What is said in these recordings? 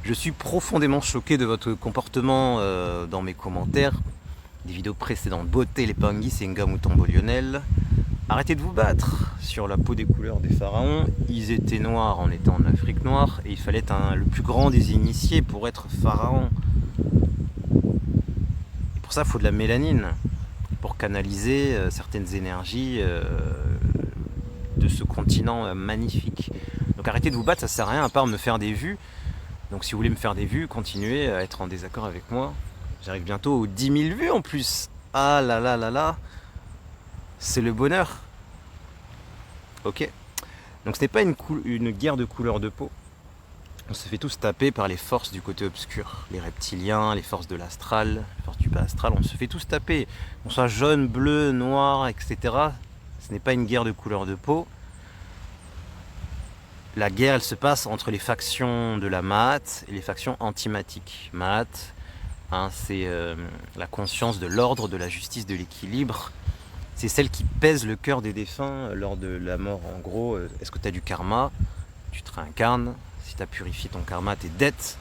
Je suis profondément choqué de votre comportement dans mes commentaires. Des vidéos précédentes. Beauté, les Pangui, c'est Nga Mutombo Lionel. Arrêtez de vous battre sur la peau des couleurs des pharaons. Ils étaient noirs en étant en Afrique noire et il fallait être le plus grand des initiés pour être pharaon. Et pour ça, il faut de la mélanine pour canaliser certaines énergies de ce continent magnifique. Donc arrêtez de vous battre, ça sert à rien à part me faire des vues. Donc si vous voulez me faire des vues, continuez à être en désaccord avec moi. J'arrive bientôt aux 10 000 vues en plus. Ah là là là là. C'est le bonheur. Ok. Donc ce n'est pas une guerre de couleur de peau. On se fait tous taper par les forces du côté obscur. Les reptiliens, les forces de l'astral, les forces du bas astral. On se fait tous taper. Qu'on soit jaune, bleu, noir, etc. Ce n'est pas une guerre de couleur de peau. La guerre, elle se passe entre les factions de la Maat et les factions antimatiques. Maat, hein, c'est la conscience de l'ordre, de la justice, de l'équilibre. C'est celle qui pèse le cœur des défunts lors de la mort. En gros, est-ce que tu as du karma? Tu te réincarnes. Si tu as purifié ton karma, tes dettes,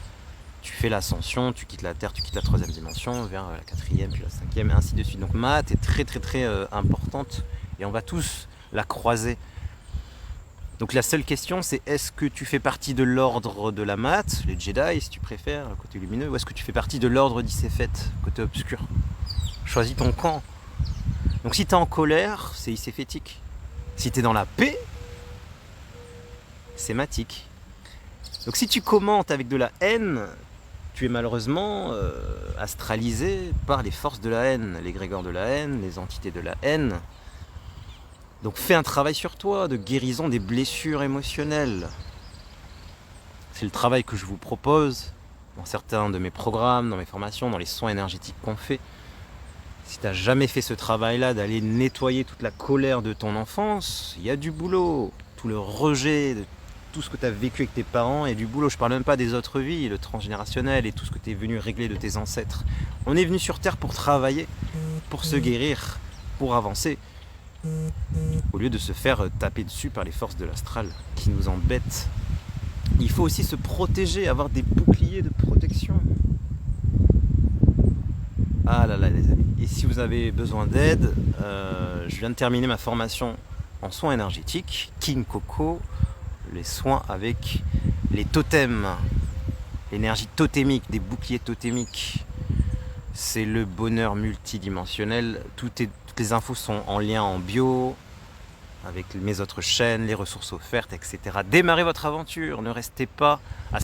tu fais l'ascension, tu quittes la Terre, tu quittes la troisième dimension, vers la quatrième, puis la cinquième, et ainsi de suite. Donc Maat est très très très importante et on va tous la croiser. Donc la seule question, c'est est-ce que tu fais partie de l'ordre de la Maat, les Jedi si tu préfères, le côté lumineux, ou est-ce que tu fais partie de l'ordre d'Issefet, côté obscur? Choisis ton camp. Donc si tu es en colère, c'est Issefétique. Si tu es dans la paix, c'est Matique. Donc si tu commentes avec de la haine, tu es malheureusement astralisé par les forces de la haine, les grégores de la haine, les entités de la haine. Donc fais un travail sur toi, de guérison des blessures émotionnelles. C'est le travail que je vous propose dans certains de mes programmes, dans mes formations, dans les soins énergétiques qu'on fait. Si tu n'as jamais fait ce travail-là, d'aller nettoyer toute la colère de ton enfance, il y a du boulot. Tout le rejet de tout ce que tu as vécu avec tes parents, il y a du boulot. Je ne parle même pas des autres vies, le transgénérationnel et tout ce que tu es venu régler de tes ancêtres. On est venu sur Terre pour travailler, pour se guérir, pour avancer. Au lieu de se faire taper dessus par les forces de l'astral qui nous embêtent. Il faut aussi se protéger, avoir des boucliers de protection. Ah là là les amis. Et si vous avez besoin d'aide, je viens de terminer ma formation en soins énergétiques, King Coco, les soins avec les totems, l'énergie totémique, des boucliers totémiques. C'est le bonheur multidimensionnel. Toutes les infos sont en lien en bio, avec mes autres chaînes, les ressources offertes, etc. Démarrez votre aventure, ne restez pas à